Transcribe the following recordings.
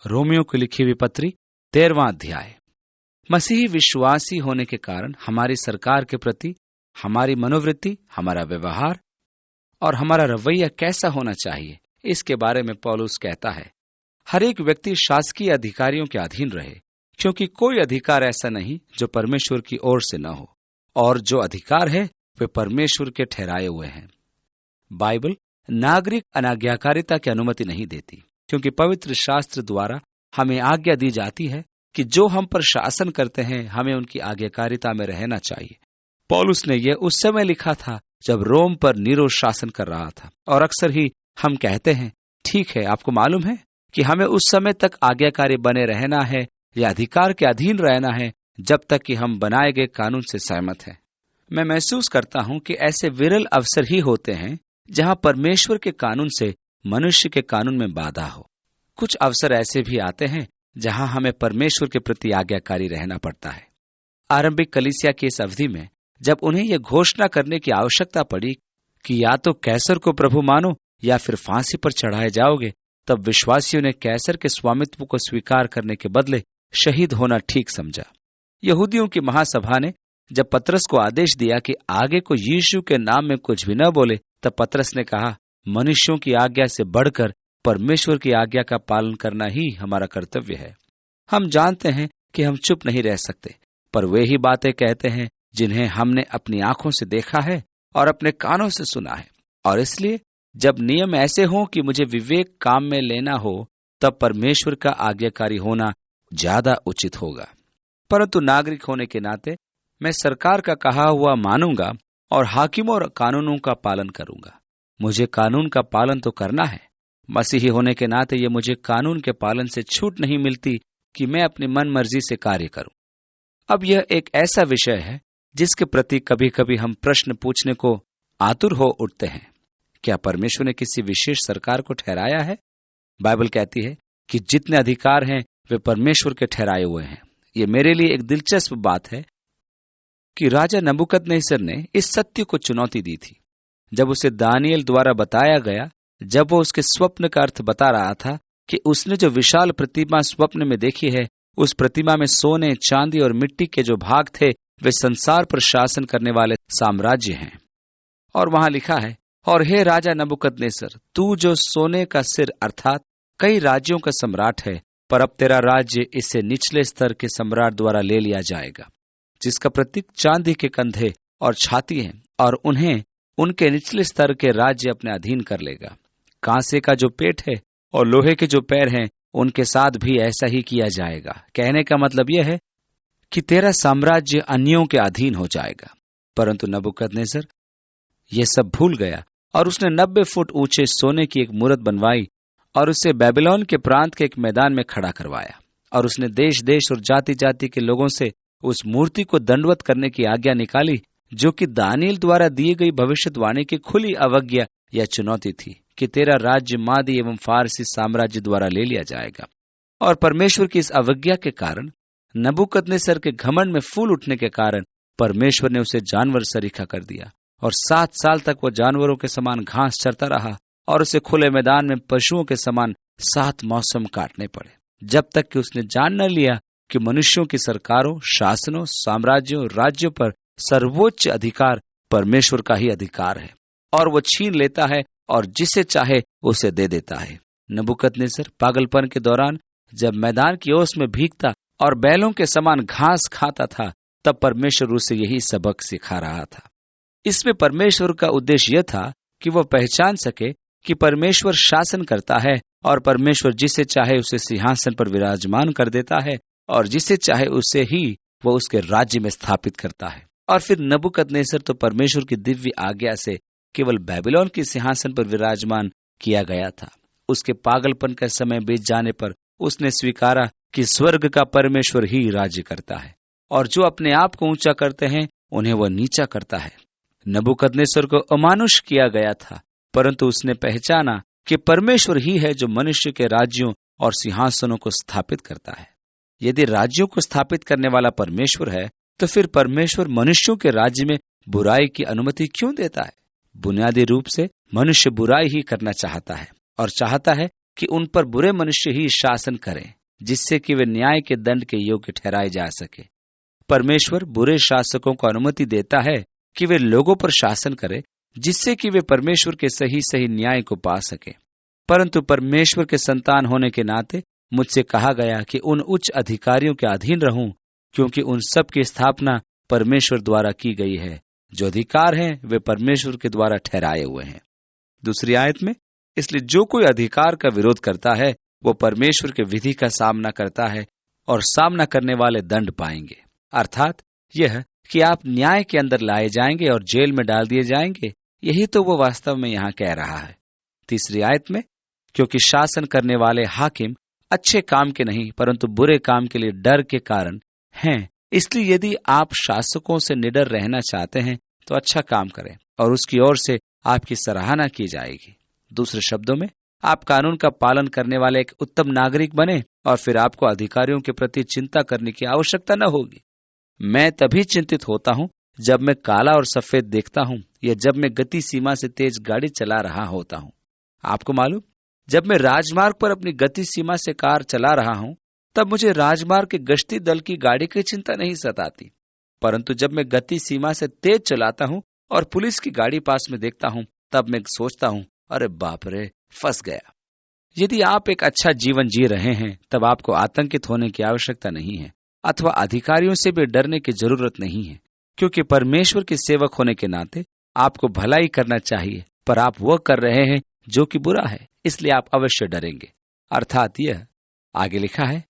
Romeo को लिखी हुई पत्री 13वां अध्याय। मसीही विश्वासी होने के कारण हमारी सरकार के प्रति हमारी मनोवृत्ति, हमारा व्यवहार और हमारा रवैया कैसा होना चाहिए, इसके बारे में पौलुस कहता है, हर एक व्यक्ति शासकीय अधिकारियों के अधीन रहे, क्योंकि कोई अधिकार ऐसा नहीं जो परमेश्वर की ओर से न हो, और जो अधिकार है वे परमेश्वर के ठहराए हुए हैं। बाइबल नागरिक अनाज्ञाकारिता की अनुमति नहीं देती, क्योंकि पवित्र शास्त्र द्वारा हमें आज्ञा दी जाती है कि जो हम पर शासन करते हैं हमें उनकी आज्ञाकारिता में रहना चाहिए। पौलुस ने यह उस समय लिखा था जब रोम पर नीरो शासन कर रहा था, और अक्सर ही हम कहते हैं, ठीक है, आपको मालूम है कि हमें उस समय तक आज्ञाकारी बने रहना है या अधिकार के अधीन रहना है जब तक कि हम बनाए गए कानून से सहमत हैं। मैं महसूस करता हूं कि ऐसे विरल अवसर ही होते हैं जहां परमेश्वर के कानून से मनुष्य के कानून में बाधा हो। कुछ अवसर ऐसे भी आते हैं जहां हमें परमेश्वर के प्रति आज्ञाकारी रहना पड़ता है। आरंभिक कलीसिया की इस अवधि में जब उन्हें यह घोषणा करने की आवश्यकता पड़ी कि या तो कैसर को प्रभु मानो या फिर फांसी पर चढ़ाए जाओगे, तब विश्वासियों ने कैसर के स्वामित्व को स्वीकार करने के बदले शहीद होना ठीक समझा। यहूदियों की महासभा ने जब पतरस को आदेश दिया कि आगे को यीशु के नाम में कुछ भी न बोले, तब पतरस ने कहा, मनुष्यों की आज्ञा से बढ़कर परमेश्वर की आज्ञा का पालन करना ही हमारा कर्तव्य है। हम जानते हैं कि हम चुप नहीं रह सकते, पर वे ही बातें कहते हैं जिन्हें हमने अपनी आंखों से देखा है और अपने कानों से सुना है, और इसलिए जब नियम ऐसे हों कि मुझे विवेक काम में लेना हो, तब परमेश्वर का आज्ञाकारी होना ज्यादा उचित होगा। परंतु नागरिक होने के नाते मैं सरकार का कहा हुआ मानूंगा और हाकिमों और कानूनों का पालन करूंगा। मुझे कानून का पालन तो करना है। मसीही होने के नाते ये मुझे कानून के पालन से छूट नहीं मिलती कि मैं अपनी मन मर्जी से कार्य करूं। अब यह एक ऐसा विषय है जिसके प्रति कभी कभी हम प्रश्न पूछने को आतुर हो उठते हैं। क्या परमेश्वर ने किसी विशेष सरकार को ठहराया है? बाइबल कहती है कि जितने अधिकार हैं वे परमेश्वर के ठहराए हुए हैं। ये मेरे लिए एक दिलचस्प बात है कि राजा नबूकदनेस्सर ने इस सत्य को चुनौती दी थी जब उसे दानियेल द्वारा बताया गया, जब वो उसके स्वप्न का अर्थ बता रहा था कि उसने जो विशाल प्रतिमा स्वप्न में देखी है, उस प्रतिमा में सोने, चांदी और मिट्टी के जो भाग थे वे संसार पर शासन करने वाले साम्राज्य हैं। और वहां लिखा है, और हे राजा नबूकदनेस्सर, तू जो सोने का सिर अर्थात कई राज्यों का सम्राट है, पर अब तेरा राज्य इससे निचले स्तर के सम्राट द्वारा ले लिया जाएगा, जिसका प्रतीक चांदी के कंधे और छाती है, और उन्हें उनके निचले स्तर के राज्य अपने अधीन कर लेगा। कांसे का जो पेट है और लोहे के जो पैर हैं, उनके साथ भी ऐसा ही किया जाएगा। कहने का मतलब यह है कि तेरा साम्राज्य अन्यों के अधीन हो जाएगा। परंतु नबूकदनेस्सर यह सब भूल गया और उसने 90 फुट ऊंचे सोने की एक मूरत बनवाई और उसे बेबीलोन के प्रांत के एक मैदान में खड़ा करवाया, और उसने देश देश और जाति जाति के लोगों से उस मूर्ति को दंडवत करने की आज्ञा निकाली, जो कि दानियेल द्वारा दी गई भविष्यवाणी की खुली अवज्ञा या चुनौती थी कि तेरा राज्य मादी एवं फारसी साम्राज्य द्वारा ले लिया जाएगा। और परमेश्वर की इस अवज्ञा के कारण, नबूकदनेस्सर के घमंड में फूल उठने के कारण, परमेश्वर ने उसे जानवर सरीखा कर दिया, और 7 साल तक वो जानवरों के समान घास चरता रहा, और उसे खुले मैदान में पशुओं के समान 7 मौसम काटने पड़े, जब तक कि उसने जान न लिया कि मनुष्यों की सरकारों, शासनों, साम्राज्यों, राज्यों पर सर्वोच्च अधिकार परमेश्वर का ही अधिकार है, और वो छीन लेता है और जिसे चाहे उसे दे देता है। नबूकदनेस्सर पागलपन के दौरान जब मैदान की ओस में भीगता और बैलों के समान घास खाता था, तब परमेश्वर उसे यही सबक सिखा रहा था। इसमें परमेश्वर का उद्देश्य यह था कि वह पहचान सके कि परमेश्वर शासन करता है, और परमेश्वर जिसे चाहे उसे सिंहासन पर विराजमान कर देता है, और जिसे चाहे उसे ही वह उसके राज्य में स्थापित करता है। और फिर नबूकदनेस्सर तो परमेश्वर की दिव्य आज्ञा से केवल बेबीलोन के सिंहासन पर विराजमान किया गया था। उसके पागलपन का समय बीत जाने पर उसने स्वीकारा कि स्वर्ग का परमेश्वर ही राज्य करता है, और जो अपने आप को ऊंचा करते हैं उन्हें वह नीचा करता है। नबूकदनेस्सर को अमानुष किया गया था, परंतु उसने पहचाना कि परमेश्वर ही है जो मनुष्य के राज्यों और सिंहासनों को स्थापित करता है। यदि राज्यों को स्थापित करने वाला परमेश्वर है, तो फिर परमेश्वर मनुष्यों के राज्य में बुराई की अनुमति क्यों देता है? बुनियादी रूप से मनुष्य बुराई ही करना चाहता है, और चाहता है कि उन पर बुरे मनुष्य ही शासन करें, जिससे कि वे न्याय के दंड के योग्य ठहराए जा सके। परमेश्वर बुरे शासकों को अनुमति देता है कि वे लोगों पर शासन करें, जिससे कि वे परमेश्वर के सही सही न्याय को पा सके। परंतु परमेश्वर के संतान होने के नाते मुझसे कहा गया कि उन उच्च अधिकारियों के अधीन रहूं, क्योंकि उन सब की स्थापना परमेश्वर द्वारा की गई है। जो अधिकार हैं वे परमेश्वर के द्वारा ठहराए हुए हैं। दूसरी आयत में, इसलिए जो कोई अधिकार का विरोध करता है वो परमेश्वर के विधि का सामना करता है और सामना करने वाले दंड पाएंगे। अर्थात यह कि आप न्याय के अंदर लाए जाएंगे और जेल में डाल दिए जाएंगे। यही तो वो वास्तव में यहाँ कह रहा है। तीसरी आयत में, क्योंकि शासन करने वाले हाकिम अच्छे काम के नहीं परंतु बुरे काम के लिए डर के कारण हैं, इसलिए यदि आप शासकों से निडर रहना चाहते हैं तो अच्छा काम करें और उसकी ओर से आपकी सराहना की जाएगी। दूसरे शब्दों में, आप कानून का पालन करने वाले एक उत्तम नागरिक बने और फिर आपको अधिकारियों के प्रति चिंता करने की आवश्यकता न होगी। मैं तभी चिंतित होता हूं जब मैं काला और सफेद देखता हूं या जब मैं गति सीमा से तेज गाड़ी चला रहा होता हूं। आपको मालूम, जब मैं राजमार्ग पर अपनी गति सीमा से कार चला रहा हूं तब मुझे राजमार्ग के गश्ती दल की गाड़ी की चिंता नहीं सताती। परंतु जब मैं गति सीमा से तेज चलाता हूं और पुलिस की गाड़ी पास में देखता हूं तब मैं सोचता हूं, अरे बाप रे, फंस गया। यदि आप एक अच्छा जीवन जी रहे हैं तब आपको आतंकित होने की आवश्यकता नहीं है अथवा अधिकारियों से भी डरने की जरूरत नहीं है, क्योंकि परमेश्वर के सेवक होने के नाते आपको भलाई करना चाहिए, पर आप वह कर रहे हैं जो कि बुरा है, इसलिए आप अवश्य डरेंगे। अर्थात यह आगे लिखा है,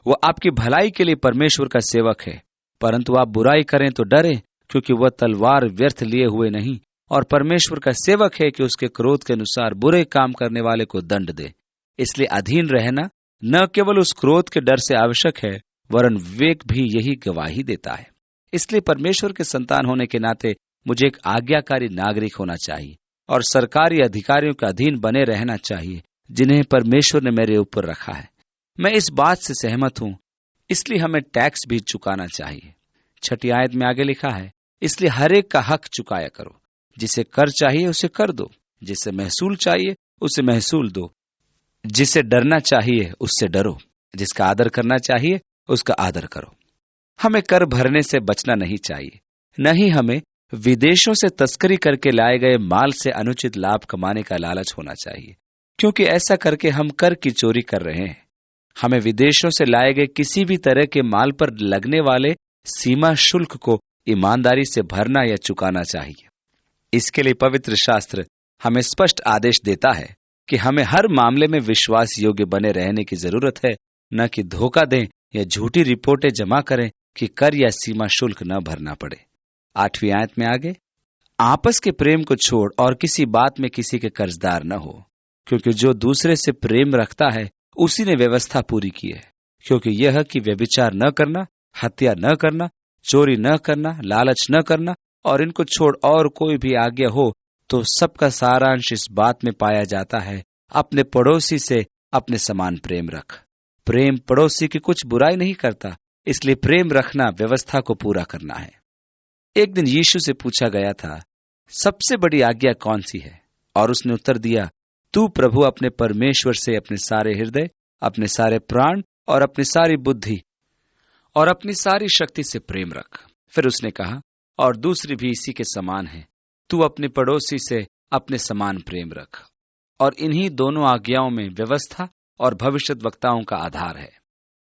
वो आपकी भलाई के लिए परमेश्वर का सेवक है, परंतु आप बुराई करें तो डरें, क्योंकि वह तलवार व्यर्थ लिए हुए नहीं और परमेश्वर का सेवक है कि उसके क्रोध के अनुसार बुरे काम करने वाले को दंड दे। इसलिए अधीन रहना न केवल उस क्रोध के डर से आवश्यक है वरन विवेक भी यही गवाही देता है। इसलिए परमेश्वर के संतान होने के नाते मुझे एक आज्ञाकारी नागरिक होना चाहिए और सरकारी अधिकारियों के अधीन बने रहना चाहिए जिन्हें परमेश्वर ने मेरे ऊपर रखा है। मैं इस बात से सहमत हूं, इसलिए हमें टैक्स भी चुकाना चाहिए। 6 आयत में आगे लिखा है, इसलिए हर एक का हक चुकाया करो। जिसे कर चाहिए उसे कर दो, जिसे महसूल चाहिए उसे महसूल दो, जिसे डरना चाहिए उससे डरो, जिसका आदर करना चाहिए उसका आदर करो। हमें कर भरने से बचना नहीं चाहिए, न ही हमें विदेशों से तस्करी करके लाए गए माल से अनुचित लाभ कमाने का लालच होना चाहिए, क्योंकि ऐसा करके हम कर की चोरी कर रहे हैं। हमें विदेशों से लाए गए किसी भी तरह के माल पर लगने वाले सीमा शुल्क को ईमानदारी से भरना या चुकाना चाहिए। इसके लिए पवित्र शास्त्र हमें स्पष्ट आदेश देता है कि हमें हर मामले में विश्वास योग्य बने रहने की जरूरत है, न कि धोखा दें या झूठी रिपोर्टें जमा करें कि कर या सीमा शुल्क न भरना पड़े। 8वीं आयत में आगे, आपस के प्रेम को छोड़ और किसी बात में किसी के कर्जदार न हो, क्योंकि जो दूसरे से प्रेम रखता है उसी ने व्यवस्था पूरी की है। क्योंकि यह कि व्यभिचार न करना, हत्या न करना, चोरी न करना, लालच न करना और इनको छोड़ और कोई भी आज्ञा हो तो सबका सारांश इस बात में पाया जाता है, अपने पड़ोसी से अपने समान प्रेम रख। प्रेम पड़ोसी की कुछ बुराई नहीं करता, इसलिए प्रेम रखना व्यवस्था को पूरा करना है। एक दिन यीशु से पूछा गया था, सबसे बड़ी आज्ञा कौन सी है? और उसने उत्तर दिया, तू प्रभु अपने परमेश्वर से अपने सारे हृदय, अपने सारे प्राण और अपनी सारी बुद्धि और अपनी सारी शक्ति से प्रेम रख। फिर उसने कहा, और दूसरी भी इसी के समान है, तू अपने पड़ोसी से अपने समान प्रेम रख। और इन्हीं दोनों आज्ञाओं में व्यवस्था और भविष्यद्वक्ताओं का आधार है।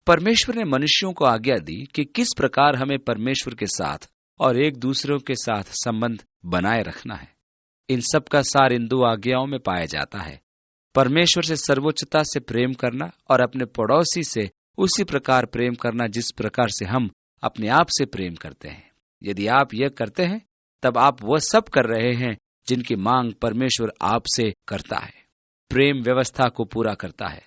परमेश्वर ने मनुष्यों को आज्ञा दी कि किस प्रकार हमें परमेश्वर के साथ और एक दूसरे के साथ संबंध बनाए रखना है। इन सब का सार इन 2 आज्ञाओं में पाया जाता है, परमेश्वर से सर्वोच्चता से प्रेम करना और अपने पड़ोसी से उसी प्रकार प्रेम करना जिस प्रकार से हम अपने आप से प्रेम करते हैं। यदि आप यह करते हैं तब आप वह सब कर रहे हैं जिनकी मांग परमेश्वर आपसे करता है। प्रेम व्यवस्था को पूरा करता है।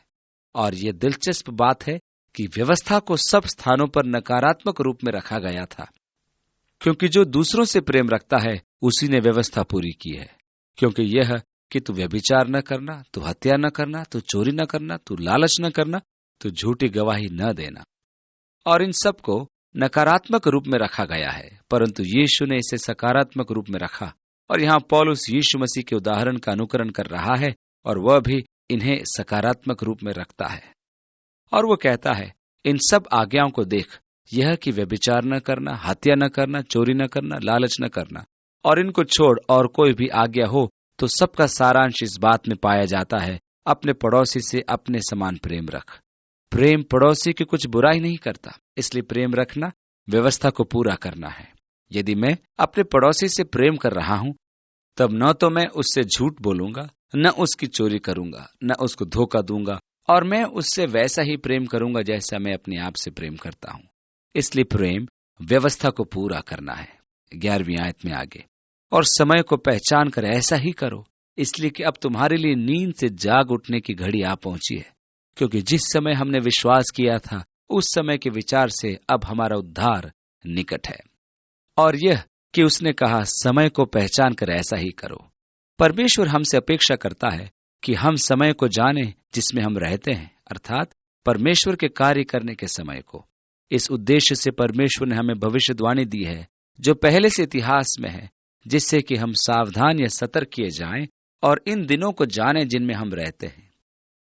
और यह दिलचस्प बात है कि व्यवस्था को सब स्थानों पर नकारात्मक रूप में रखा गया था, क्योंकि जो दूसरों से प्रेम रखता है उसी ने व्यवस्था पूरी की है। क्योंकि यह कि तू व्यभिचार न करना, तू हत्या न करना, तू चोरी न करना, तू लालच न करना, तू झूठी गवाही न देना, और इन सब को नकारात्मक रूप में रखा गया है, परंतु यीशु ने इसे सकारात्मक रूप में रखा। और यहाँ पौलुस यीशु मसीह के उदाहरण का अनुकरण कर रहा है, और वह भी इन्हें सकारात्मक रूप में रखता है। और वो कहता है, इन सब आज्ञाओं को देख, यह कि व्यभिचार न करना, हत्या न करना, चोरी न करना, लालच न करना, और इनको छोड़ और कोई भी आज्ञा हो तो सबका सारांश इस बात में पाया जाता है, अपने पड़ोसी से अपने समान प्रेम रख। प्रेम पड़ोसी की कुछ बुराई नहीं करता, इसलिए प्रेम रखना व्यवस्था को पूरा करना है। यदि मैं अपने पड़ोसी से प्रेम कर रहा हूं, तब न तो मैं उससे झूठ बोलूंगा, न उसकी चोरी करूंगा, न उसको धोखा दूंगा, और मैं उससे वैसा ही प्रेम करूंगा जैसा मैं अपने आप से प्रेम करता हूं। इसलिए प्रेम व्यवस्था को पूरा करना है। 11वीं आयत में आगे, और समय को पहचान कर ऐसा ही करो, इसलिए कि अब तुम्हारे लिए नींद से जाग उठने की घड़ी आ पहुंची है, क्योंकि जिस समय हमने विश्वास किया था उस समय के विचार से अब हमारा उद्धार निकट है। और यह कि उसने कहा, समय को पहचान कर ऐसा ही करो। परमेश्वर हमसे अपेक्षा करता है कि हम समय को जाने जिसमें हम रहते हैं, अर्थात परमेश्वर के कार्य करने के समय को। इस उद्देश्य से परमेश्वर ने हमें भविष्यवाणी दी है जो पहले से इतिहास में है, जिससे कि हम सावधान या सतर्क किए जाएं और इन दिनों को जाने जिनमें हम रहते हैं।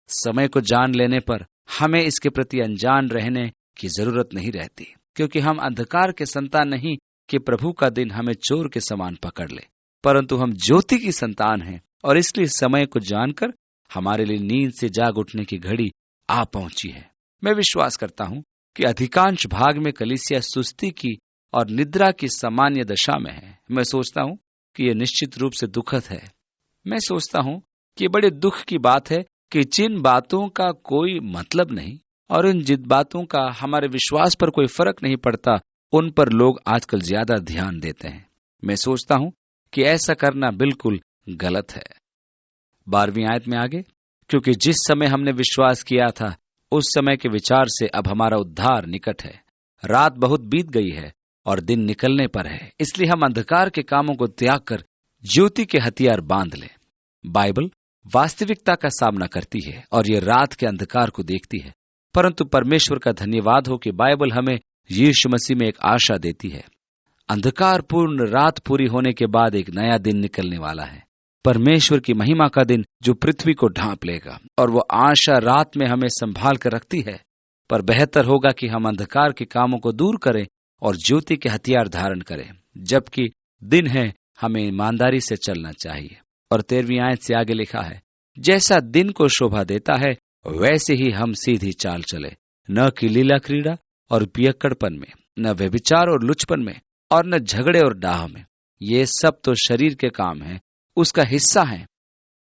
समय को जान लेने पर हमें इसके प्रति अनजान रहने की जरूरत नहीं रहती, क्योंकि हम अंधकार के संतान नहीं कि प्रभु का दिन हमें चोर के समान पकड़ ले, परंतु हम ज्योति की संतान हैं, और इसलिए समय को जानकर हमारे लिए नींद से जाग उठने की घड़ी आ पहुंची है। मैं विश्वास करता हूं कि अधिकांश भाग में कलीसिया सुस्ती की और निद्रा की सामान्य दशा में है। मैं सोचता हूं कि यह निश्चित रूप से दुखद है। मैं सोचता हूं कि बड़े दुख की बात है कि जिन बातों का कोई मतलब नहीं और इन जिन बातों का हमारे विश्वास पर कोई फर्क नहीं पड़ता, उन पर लोग आजकल ज्यादा ध्यान देते हैं। मैं सोचता हूं कि ऐसा करना बिल्कुल गलत है। 12वीं आयत में आगे, क्योंकि जिस समय हमने विश्वास किया था उस समय के विचार से अब हमारा उद्धार निकट है। रात बहुत बीत गई है और दिन निकलने पर है, इसलिए हम अंधकार के कामों को त्याग कर ज्योति के हथियार बांध लें। बाइबल वास्तविकता का सामना करती है और यह रात के अंधकार को देखती है, परंतु परमेश्वर का धन्यवाद हो कि बाइबल हमें यीशु मसीह में एक आशा देती है। अंधकार पूर्ण रात पूरी होने के बाद एक नया दिन निकलने वाला है, परमेश्वर की महिमा का दिन जो पृथ्वी को ढांप लेगा, और वो आशा रात में हमें संभाल कर रखती है। पर बेहतर होगा कि हम अंधकार के कामों को दूर करें और ज्योति के हथियार धारण करें। जबकि दिन है, हमें ईमानदारी से चलना चाहिए। और 13वीं आयत से आगे लिखा है, जैसा दिन को शोभा देता है वैसे ही हम सीधी चाल चले, न कि लीला क्रीड़ा और पियक्कड़पन में, न व्यभिचार और लुचपन में, और न झगड़े और डाह में। ये सब तो शरीर के काम है, उसका हिस्सा है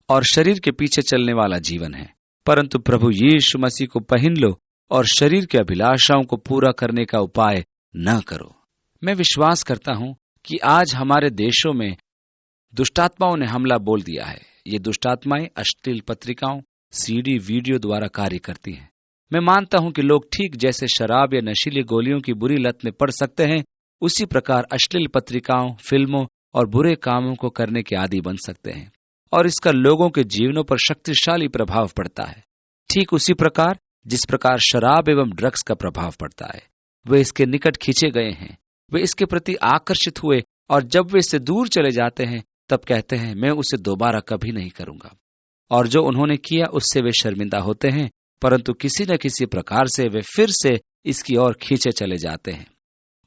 और शरीर के पीछे चलने वाला जीवन है। परंतु प्रभु यीशु मसीह को पहन लो और शरीर के अभिलाषाओं को पूरा करने का उपाय न करो। मैं विश्वास करता हूं कि आज हमारे देशों में दुष्टात्माओं ने हमला बोल दिया है। ये दुष्टात्माएं अश्लील पत्रिकाओं, सीडी, वीडियो द्वारा कार्य करती हैं। मैं मानता हूं कि लोग ठीक जैसे शराब या नशीली गोलियों की बुरी लत में पड़ सकते हैं, उसी प्रकार अश्लील पत्रिकाओं, फिल्मों और बुरे कामों को करने के आदी बन सकते हैं, और इसका लोगों के जीवनों पर शक्तिशाली प्रभाव पड़ता है। ठीक उसी प्रकार जिस प्रकार शराब एवं ड्रग्स का प्रभाव पड़ता है। वे इसके निकट खींचे गए हैं, वे इसके प्रति आकर्षित हुए, और जब वे इससे दूर चले जाते हैं तब कहते हैं, मैं उसे दोबारा कभी नहीं करूंगा। और जो उन्होंने किया उससे वे शर्मिंदा होते हैं, परंतु किसी न किसी प्रकार से वे फिर से इसकी ओर खींचे चले जाते हैं,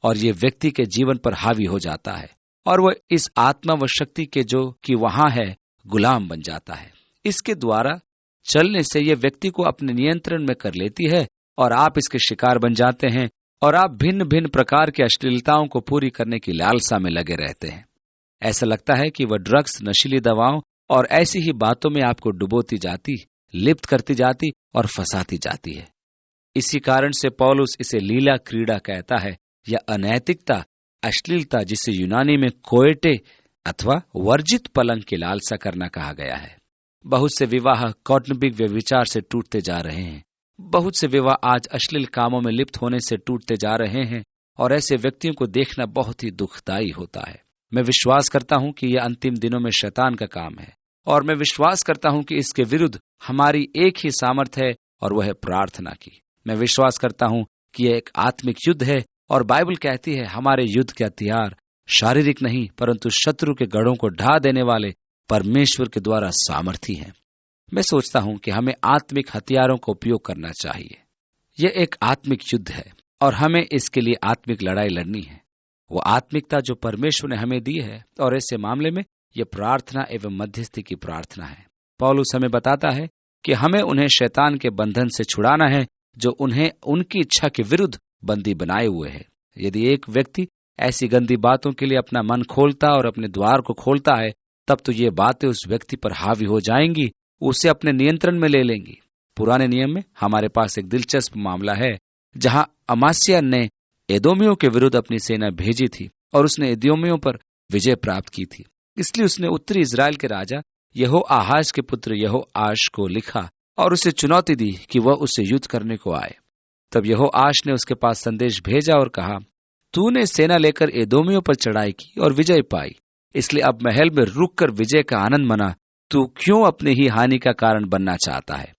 और ये व्यक्ति के जीवन पर हावी हो जाता है, और वह इस आत्मा व शक्ति के जो कि वहां है गुलाम बन जाता है। इसके द्वारा चलने से यह व्यक्ति को अपने नियंत्रण में कर लेती है, और आप इसके शिकार बन जाते हैं, और आप भिन्न भिन्न प्रकार की अश्लीलताओं को पूरी करने की लालसा में लगे रहते हैं। ऐसा लगता है कि वह ड्रग्स, नशीली दवाओं और ऐसी ही बातों में आपको डुबोती जाती, लिप्त करती जाती और फंसाती जाती है। इसी कारण से पौलुस इसे लीला क्रीड़ा कहता है, या अनैतिकता, अश्लीलता, जिसे यूनानी में कोएटे अथवा वर्जित पलंग की लालसा करना कहा गया है। बहुत से विवाह कौटुंबिक व्यभिचार से टूटते जा रहे हैं। बहुत से विवाह आज अश्लील कामों में लिप्त होने से टूटते जा रहे हैं, और ऐसे व्यक्तियों को देखना बहुत ही दुखदायी होता है। मैं विश्वास करता हूं कि यह अंतिम दिनों में शैतान का काम है, और मैं विश्वास करता हूं कि इसके विरुद्ध हमारी एक ही सामर्थ्य है, और वह है प्रार्थना की। मैं विश्वास करता हूं कि यह एक आत्मिक युद्ध है, और बाइबल कहती है हमारे युद्ध के हथियार शारीरिक नहीं, परंतु शत्रु के गढ़ों को ढा देने वाले परमेश्वर के द्वारा सामर्थी हैं। मैं सोचता हूं कि हमें आत्मिक हथियारों का उपयोग करना चाहिए। यह एक आत्मिक युद्ध है और हमें इसके लिए आत्मिक लड़ाई लड़नी है। वो आत्मिकता जो परमेश्वर ने हमें दी है, और ऐसे मामले में यह प्रार्थना एवं मध्यस्थी की प्रार्थना है। पौलुस हमें बताता है कि हमें उन्हें शैतान के बंधन से छुड़ाना है जो उन्हें उनकी इच्छा के विरुद्ध बंदी बनाए हुए है। यदि एक व्यक्ति ऐसी गंदी बातों के लिए अपना मन खोलता और अपने द्वार को खोलता है, तब तो ये बातें उस व्यक्ति पर हावी हो जाएंगी, उसे अपने नियंत्रण में ले लेंगी। पुराने नियम में हमारे पास एक दिलचस्प मामला है जहां अमास्या ने एदोमियों के विरुद्ध अपनी सेना भेजी थी और उसने एदोमियों पर विजय प्राप्त की थी। इसलिए उसने उत्तरी इजराइल के राजा यहोआहाज के पुत्र यहोआश को लिखा और उसे चुनौती दी कि वह उससे युद्ध करने को आए। तब यहोआश ने उसके पास संदेश भेजा और कहा, तूने सेना लेकर एदोमियों पर चढ़ाई की और विजय पाई, इसलिए अब महल में रुककर विजय का आनंद मना। तू क्यों अपनी ही हानि का कारण बनना चाहता है?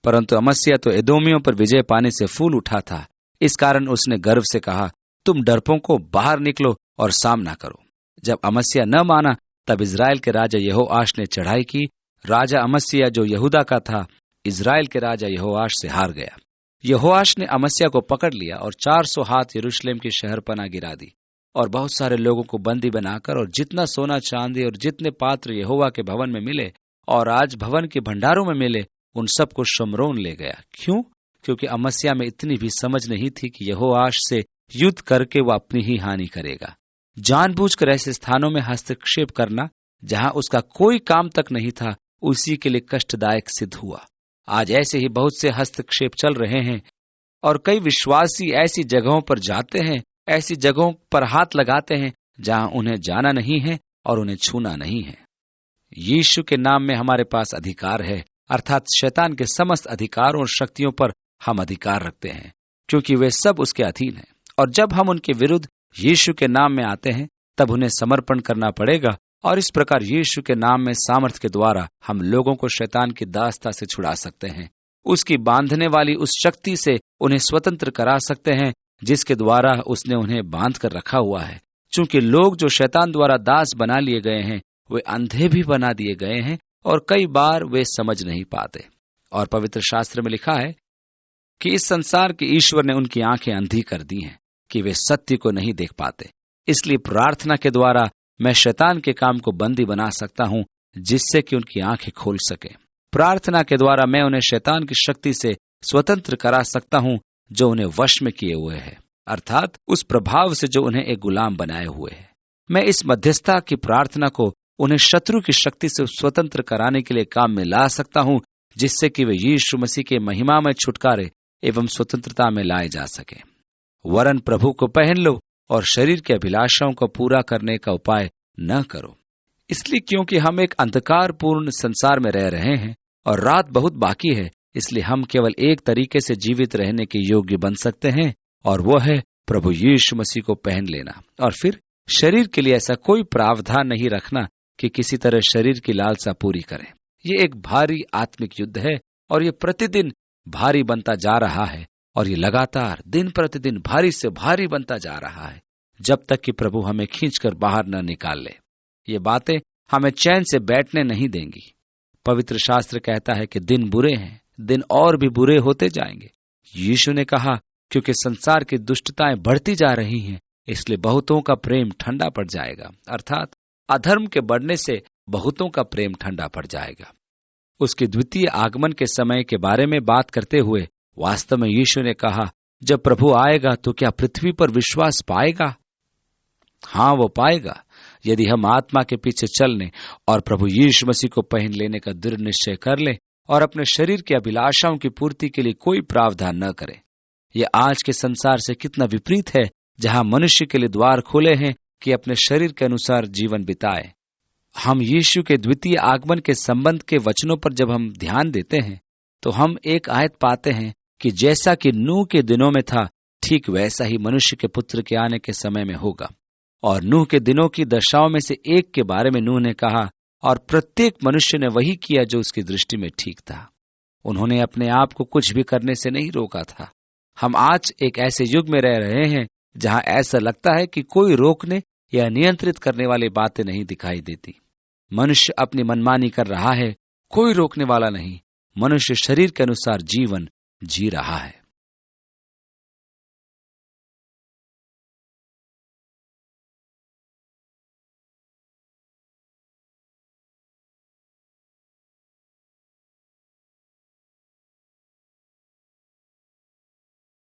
परंतु अमस्या तो एदोमियों पर विजय पाने से फूल उठा था। इस कारण उसने गर्व से कहा, तुम डरपोकों बाहर निकलो और सामना करो। जब अमस्या न माना, तब इजराइल के राजा यहोआश ने चढ़ाई की। राजा अमस्या जो यहूदा का था, इजराइल के राजा यहोआश से हार गया। यहोआश ने अमस्या को पकड़ लिया और 400 हाथ यरूशलेम की शहरपनाह गिरा दी और बहुत सारे लोगों को बंदी बनाकर, और जितना सोना चांदी और जितने पात्र यहोवा के भवन में मिले और आज भवन के भंडारों में मिले, उन सबको शमरोन ले गया। क्यों? क्योंकि अमस्या में इतनी भी समझ नहीं थी कि यहोआश से युद्ध करके वह अपनी ही हानि करेगा। जानबूझकर ऐसे स्थानों में हस्तक्षेप करना जहां उसका कोई काम तक नहीं था, उसी के लिए कष्टदायक सिद्ध हुआ। आज ऐसे ही बहुत से हस्तक्षेप चल रहे हैं और कई विश्वासी ऐसी जगहों पर जाते हैं, ऐसी जगहों पर हाथ लगाते हैं जहां उन्हें जाना नहीं है और उन्हें छूना नहीं है। यीशु के नाम में हमारे पास अधिकार है, अर्थात शैतान के समस्त अधिकारों और शक्तियों पर हम अधिकार रखते हैं, क्योंकि वे सब उसके अधीन हैं। और जब हम उनके विरुद्ध यीशु के नाम में आते हैं, तब उन्हें समर्पण करना पड़ेगा, और इस प्रकार यीशु के नाम में सामर्थ्य के द्वारा हम लोगों को शैतान की दासता से छुड़ा सकते हैं। उसकी बांधने वाली उस शक्ति से उन्हें स्वतंत्र करा सकते हैं जिसके द्वारा उसने उन्हें बांध कर रखा हुआ है। चूंकि लोग जो शैतान द्वारा दास बना लिए गए हैं, वे अंधे भी बना दिए गए हैं और कई बार वे समझ नहीं पाते। और पवित्र शास्त्र में लिखा है कि इस संसार के ईश्वर ने उनकी आंखें अंधी कर दी हैं कि वे सत्य को नहीं देख पाते। इसलिए प्रार्थना के द्वारा मैं शैतान के काम को बंदी बना सकता हूं, जिससे कि उनकी आंखें खोल सके। प्रार्थना के द्वारा मैं उन्हें शैतान की शक्ति से स्वतंत्र करा सकता हूं जो उन्हें वश में किए हुए है, अर्थात उस प्रभाव से जो उन्हें एक गुलाम बनाए हुए है। मैं इस मध्यस्थता की प्रार्थना को उन्हें शत्रु की शक्ति से स्वतंत्र कराने के लिए काम में ला सकता हूं, जिससे कि वे यीशु मसीह के महिमा में छुटकारे एवं स्वतंत्रता में लाए जा सके। वरन प्रभु को पहन लो और शरीर के अभिलाषाओं को पूरा करने का उपाय न करो। इसलिए क्योंकि हम एक अंधकारपूर्ण संसार में रह रहे हैं और रात बहुत बाकी है, इसलिए हम केवल एक तरीके से जीवित रहने के योग्य बन सकते हैं, और वो है प्रभु यीशु मसीह को पहन लेना। और फिर शरीर के लिए ऐसा कोई प्रावधान नहीं रखना कि किसी तरह शरीर की लालसा पूरी करें। ये एक भारी आत्मिक युद्ध है और ये प्रतिदिन भारी बनता जा रहा है, और ये लगातार दिन प्रतिदिन भारी से भारी बनता जा रहा है, जब तक कि प्रभु हमें खींचकर बाहर न निकाल ले। ये बातें हमें चैन से बैठने नहीं देंगी। पवित्र शास्त्र कहता है कि दिन बुरे हैं, दिन और भी बुरे होते जाएंगे। यीशु ने कहा, क्योंकि संसार की दुष्टताएं बढ़ती जा रही हैं, इसलिए बहुतों का प्रेम ठंडा पड़ जाएगा, अर्थात अधर्म के बढ़ने से बहुतों का प्रेम ठंडा पड़ जाएगा। उसके द्वितीय आगमन के समय के बारे में बात करते हुए वास्तव में यीशु ने कहा, जब प्रभु आएगा तो क्या पृथ्वी पर विश्वास पाएगा? हाँ, वो पाएगा, यदि हम आत्मा के पीछे चलने और प्रभु यीशु मसीह को पहन लेने का दृढ़ निश्चय कर ले और अपने शरीर की अभिलाषाओं की पूर्ति के लिए कोई प्रावधान न करें। यह आज के संसार से कितना विपरीत है, जहां मनुष्य के लिए द्वार खोले हैं कि अपने शरीर के अनुसार जीवन बिताए। हम यीशु के द्वितीय आगमन के संबंध के वचनों पर जब हम ध्यान देते हैं, तो हम एक आयत पाते हैं कि जैसा कि नूह के दिनों में था, ठीक वैसा ही मनुष्य के पुत्र के आने के समय में होगा। और नूह के दिनों की दशाओं में से एक के बारे में नूह ने कहा, और प्रत्येक मनुष्य ने वही किया जो उसकी दृष्टि में ठीक था। उन्होंने अपने आप को कुछ भी करने से नहीं रोका था। हम आज एक ऐसे युग में रह रहे हैं जहां ऐसा लगता है कि कोई रोकने या नियंत्रित करने वाली बातें नहीं दिखाई देती। मनुष्य अपनी मनमानी कर रहा है कोई रोकने वाला नहीं, मनुष्य शरीर के अनुसार जीवन जी रहा है।